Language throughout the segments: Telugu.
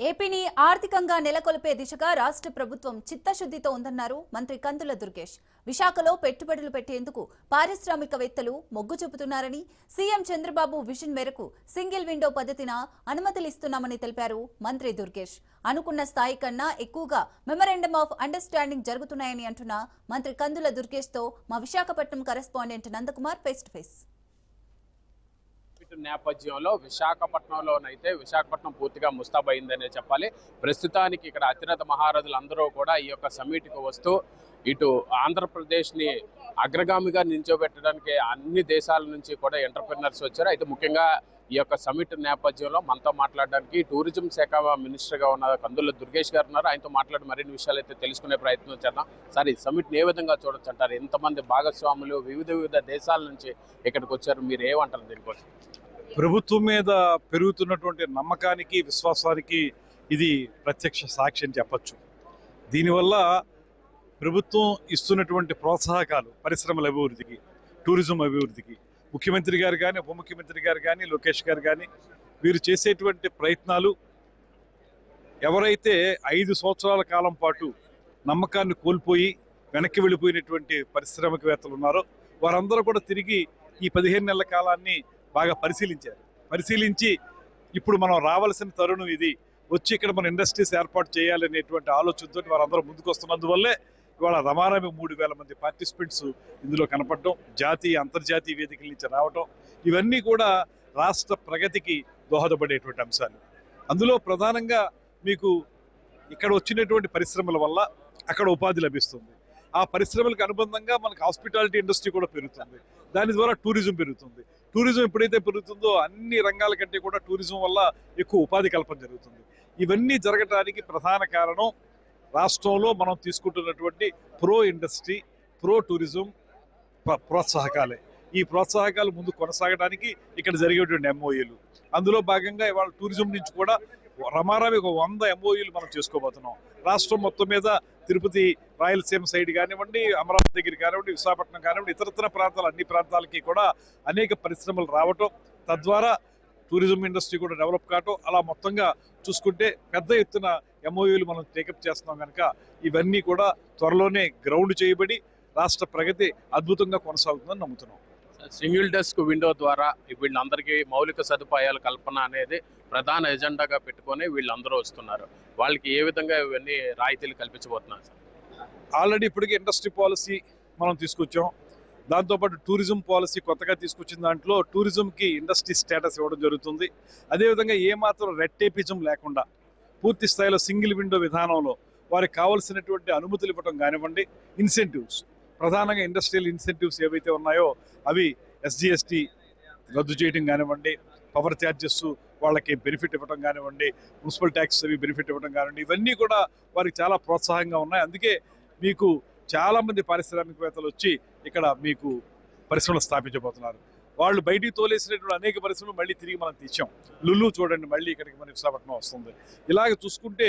ఏపీని ఆర్థికంగా నెలకొల్పే దిశగా రాష్ట్ర ప్రభుత్వం చిత్తశుద్ధితో ఉందన్నారు మంత్రి కందుల దుర్గేష్. విశాఖలో పెట్టుబడులు పెట్టేందుకు పారిశ్రామికవేత్తలు మొగ్గు చూపుతున్నారని, సీఎం చంద్రబాబు విజన్ మేరకు సింగిల్ విండో పద్ధతిన అనుమతులిస్తున్నామని తెలిపారు మంత్రి దుర్గేష్. అనుకున్న స్థాయి కన్నా ఎక్కువగా మెమరాండమ్ ఆఫ్ అండర్స్టాండింగ్ జరుగుతున్నాయని అంటున్న మంత్రి కందుల దుర్గేష్తో మా Visakhapatnam correspondent Nandakumar face to face. నేపథ్యంలో విశాఖపట్నంలోనైతే విశాఖపట్నం పూర్తిగా ముస్తాబైందనే చెప్పాలి. ప్రస్తుతానికి ఇక్కడ అతిరథ మహారాజులు అందరూ కూడా ఈ యొక్క సమ్మిట్కి వస్తూ ఇటు ఆంధ్రప్రదేశ్ని అగ్రగామిగా నిల్చోబెట్టడానికి అన్ని దేశాల నుంచి కూడా ఎంటర్‌ప్రెన్యూర్స్ వచ్చారు. అయితే ముఖ్యంగా ఈ యొక్క సమ్మిట్ నేపథ్యంలో మనతో మాట్లాడడానికి టూరిజం శాఖ మినిస్టర్గా ఉన్న కందుల దుర్గేష్ గారు ఉన్నారు. ఆయనతో మాట్లాడి మరిన్ని విషయాలు అయితే తెలుసుకునే ప్రయత్నం చేద్దాం. సార్, ఈ సమ్మిట్ని ఏ విధంగా చూడొచ్చు అంటారు? ఎంతమంది భాగస్వాములు వివిధ దేశాల నుంచి ఇక్కడికి వచ్చారు, మీరు ఏమంటారు దీనికోసం? ప్రభుత్వం మీద పెరుగుతున్నటువంటి నమ్మకానికి, విశ్వాసానికి ఇది ప్రత్యక్ష సాక్షి అని చెప్పచ్చు. దీనివల్ల ప్రభుత్వం ఇస్తున్నటువంటి ప్రోత్సాహకాలు పరిశ్రమల అభివృద్ధికి, టూరిజం అభివృద్ధికి ముఖ్యమంత్రి గారు కానీ, ఉప ముఖ్యమంత్రి గారు కానీ, లోకేష్ గారు కానీ వీరు చేసేటువంటి ప్రయత్నాలు ఎవరైతే 5 సంవత్సరాల కాలం పాటు నమ్మకాన్ని కోల్పోయి వెనక్కి వెళ్ళిపోయినటువంటి పారిశ్రామికవేత్తలు ఉన్నారో వారందరూ కూడా తిరిగి ఈ 15 నెలల కాలాన్ని బాగా పరిశీలించి ఇప్పుడు మనం రావాల్సిన తరుణం ఇది, వచ్చి ఇక్కడ మన ఇండస్ట్రీస్ ఏర్పాటు చేయాలనేటువంటి ఆలోచనతో వారందరూ ముందుకు వస్తున్నందువల్లే ఇవాళ రమారమి 3000 మంది పార్టిసిపెంట్స్ ఇందులో కనపడటం, జాతీయ అంతర్జాతీయ వేదికల నుంచి రావటం, ఇవన్నీ కూడా రాష్ట్ర ప్రగతికి దోహదపడేటువంటి అంశాలు. అందులో ప్రధానంగా మీకు ఇక్కడ వచ్చినటువంటి పరిశ్రమల వల్ల అక్కడ ఉపాధి లభిస్తుంది. ఆ పరిశ్రమలకు అనుబంధంగా మనకు హాస్పిటాలిటీ ఇండస్ట్రీ కూడా పెరుగుతుంది. దాని ద్వారా టూరిజం పెరుగుతుంది. టూరిజం ఎప్పుడైతే పెరుగుతుందో అన్ని రంగాల కంటే కూడా టూరిజం వల్ల ఎక్కువ ఉపాధి కల్పన జరుగుతుంది. ఇవన్నీ జరగటానికి ప్రధాన కారణం రాష్ట్రంలో మనం తీసుకుంటున్నటువంటి ప్రో ఇండస్ట్రీ, ప్రో టూరిజం ప్రోత్సాహకాలే. ఈ ప్రోత్సాహకాలు ముందు కొనసాగడానికి ఇక్కడ జరిగేటువంటి ఎంఓయూలు, అందులో భాగంగా ఇవాళ టూరిజం నుంచి కూడా రమారమి 100 ఎంఓయూలు మనం చేసుకోబోతున్నాం. రాష్ట్రం మొత్తం మీద తిరుపతి, రాయలసీమ సైడ్ కానివ్వండి, అమరావతి దగ్గర కానివ్వండి, విశాఖపట్నం కానివ్వండి, ఇతరత్ర ప్రాంతాలు అన్ని ప్రాంతాలకి కూడా అనేక పరిశ్రమలు రావటం, తద్వారా టూరిజం ఇండస్ట్రీ కూడా డెవలప్ కావటం, అలా మొత్తంగా చూసుకుంటే పెద్ద ఎత్తున ఎంఓయూలు మనం టేకప్ చేస్తున్నాం కనుక ఇవన్నీ కూడా త్వరలోనే గ్రౌండ్ చేయబడి రాష్ట్ర ప్రగతి అద్భుతంగా కొనసాగుతుందని నమ్ముతున్నాం. సింగిల్ డెస్క్ విండో ద్వారా వీళ్ళందరికీ మౌలిక సదుపాయాల కల్పన అనేది ప్రధాన ఎజెండాగా పెట్టుకొని వీళ్ళందరూ వస్తున్నారు. వాళ్ళకి ఏ విధంగా ఇవన్నీ రాయితీలు కల్పించబోతున్నారు సార్? ఆల్రెడీ ఇప్పటికీ ఇండస్ట్రీ పాలసీ మనం తీసుకొచ్చాం. దాంతోపాటు టూరిజం పాలసీ కొత్తగా తీసుకొచ్చిన దాంట్లో టూరిజంకి ఇండస్ట్రీ స్టేటస్ ఇవ్వడం జరుగుతుంది. అదేవిధంగా ఏమాత్రం రెడ్ టేపిజం లేకుండా పూర్తి స్థాయిలో సింగిల్ విండో విధానంలో వారికి కావాల్సినటువంటి అనుమతులు ఇవ్వడం కానివ్వండి, ఇన్సెంటివ్స్, ప్రధానంగా ఇండస్ట్రియల్ ఇన్సెంటివ్స్ ఏవైతే ఉన్నాయో అవి ఎస్జిఎస్టీ రద్దు చేయడం కానివ్వండి, పవర్ ఛార్జెస్ వాళ్ళకి బెనిఫిట్ ఇవ్వడం కానివ్వండి, మున్సిపల్ ట్యాక్స్ అవి బెనిఫిట్ ఇవ్వడం కానివ్వండి, ఇవన్నీ కూడా వారికి చాలా ప్రోత్సాహంగా ఉన్నాయి. అందుకే మీకు చాలామంది పారిశ్రామికవేత్తలు వచ్చి ఇక్కడ మీకు పరిశ్రమలు స్థాపించబోతున్నారు. వాళ్ళు బయటికి తోలేసినటువంటి అనేక పరిశ్రమలు మళ్ళీ తిరిగి మనం తెచ్చాం. లులు చూడండి, మళ్ళీ ఇక్కడికి మన విశాఖపట్నం వస్తుంది. ఇలాగ చూసుకుంటే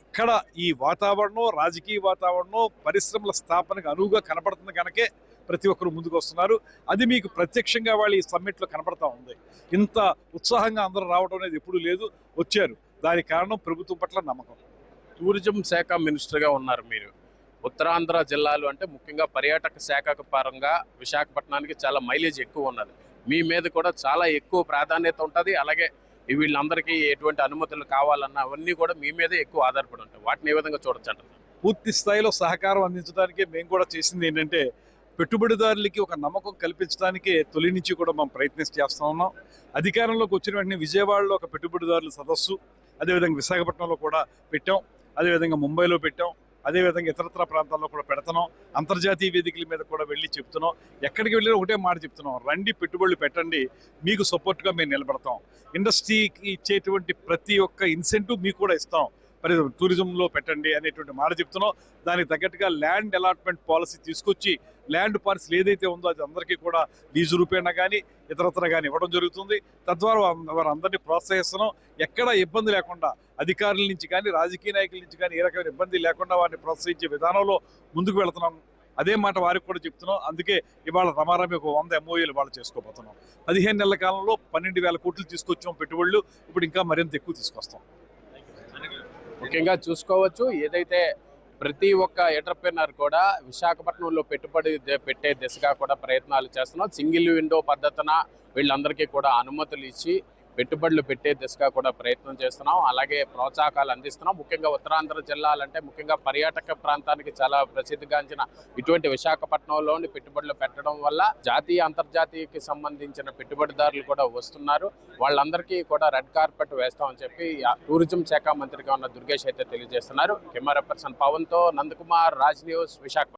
ఇక్కడ ఈ వాతావరణం, రాజకీయ వాతావరణం పరిశ్రమల స్థాపనకు అనువుగా కనపడుతుంది కనుకే ప్రతి ఒక్కరు ముందుకు వస్తున్నారు. అది మీకు ప్రత్యక్షంగా వాళ్ళు ఈ సమ్మిట్లో కనపడతా ఉంది. ఇంత ఉత్సాహంగా అందరూ రావడం అనేది ఎప్పుడూ లేదు, వచ్చారు. దానికి కారణం ప్రభుత్వం పట్ల నమ్మకం. టూరిజం శాఖ మినిస్టర్గా ఉన్నారు మీరు. ఉత్తరాంధ్ర జిల్లాలు అంటే ముఖ్యంగా పర్యాటక శాఖ పరంగా విశాఖపట్నానికి చాలా మైలేజ్ ఎక్కువ ఉన్నది. మీ మీద కూడా చాలా ఎక్కువ ప్రాధాన్యత ఉంటుంది. అలాగే వీళ్ళందరికీ ఎటువంటి అనుమతులు కావాలన్నా అవన్నీ కూడా మీ మీదే ఎక్కువ ఆధారపడి ఉంటాయి. వాటిని ఏ విధంగా చూడొచ్చు అంటారు? పూర్తి స్థాయిలో సహకారం అందించడానికి మేము కూడా చేసింది ఏంటంటే పెట్టుబడిదారులకి ఒక నమ్మకం కల్పించడానికి తొలి నుంచి కూడా మనం ప్రయత్నం చేస్తూ ఉన్నాం. అధికారంలోకి వచ్చిన వెంటనే విజయవాడలో ఒక పెట్టుబడిదారుల సదస్సు, అదేవిధంగా విశాఖపట్నంలో కూడా పెట్టాం, అదేవిధంగా ముంబైలో పెట్టాం, అదేవిధంగా ఇతరత్ర ప్రాంతాల్లో కూడా పెడుతున్నాం. అంతర్జాతీయ వేదికల మీద కూడా వెళ్ళి చెప్తున్నాం. ఎక్కడికి వెళ్ళినా ఒకటే మాట చెప్తున్నాం, రండి పెట్టుబడులు పెట్టండి, మీకు సపోర్ట్గా మేము నిలబడతాం. ఇండస్ట్రీకి ఇచ్చేటువంటి ప్రతి ఒక్క ఇన్సెంటివ్ మీకు కూడా ఇస్తాం, మరి టూరిజంలో పెట్టండి అనేటువంటి మాట చెప్తున్నాం. దానికి తగ్గట్టుగా ల్యాండ్ అలాట్మెంట్ పాలసీ తీసుకొచ్చి ల్యాండ్ పాలసీలు ఏదైతే ఉందో అది అందరికీ కూడా లీజు రూపేణా కానీ ఇతరత్ర కానీ ఇవ్వడం జరుగుతుంది. తద్వారా వారందరినీ ప్రోత్సహిస్తున్నాం. ఎక్కడ ఇబ్బంది లేకుండా అధికారుల నుంచి కానీ రాజకీయ నాయకుల నుంచి కానీ ఏ రకమైన ఇబ్బంది లేకుండా వారిని ప్రోత్సహించే విధానంలో ముందుకు వెళుతున్నాం. అదే మాట వారికి కూడా చెప్తున్నాం. అందుకే ఇవాళ రమారమి 100 ఎంఓయూలు వాళ్ళు చేసుకోబోతున్నాం. 15 నెలల కాలంలో 12,000 కోట్లు తీసుకొచ్చాం పెట్టుబడులు. ఇప్పుడు ఇంకా మరింత ఎక్కువ తీసుకొస్తాం. ముఖ్యంగా చూసుకోవచ్చు ఏదైతే ప్రతి ఒక్క ఎంటర్ప్రెనర్ కూడా విశాఖపట్నంలో పెట్టుబడి పెట్టే దిశగా కూడా ప్రయత్నాలు చేస్తున్నాం. సింగిల్ విండో పద్ధతిన వీళ్ళందరికీ కూడా అనుమతులు ఇచ్చి పెట్టుబడులు పెట్టే దిశగా కూడా ప్రయత్నం చేస్తున్నాం. అలాగే ప్రోత్సాహకాలు అందిస్తున్నాం. ముఖ్యంగా ఉత్తరాంధ్ర జిల్లాలంటే ముఖ్యంగా పర్యాటక ప్రాంతానికి చాలా ప్రసిద్ధిగాంచిన ఇటువంటి విశాఖపట్నంలోని పెట్టుబడులు పెట్టడం వల్ల జాతీయ అంతర్జాతీయకి సంబంధించిన పెట్టుబడిదారులు కూడా వస్తున్నారు. వాళ్ళందరికీ కూడా రెడ్ కార్పెట్ వేస్తామని చెప్పి టూరిజం శాఖ మంత్రిగా ఉన్న దుర్గేష్ అయితే తెలియజేస్తున్నారు. కెమెరా పర్సన్ పవన్ తో నందకుమార్, రాజ్ న్యూస్, విశాఖపట్నం.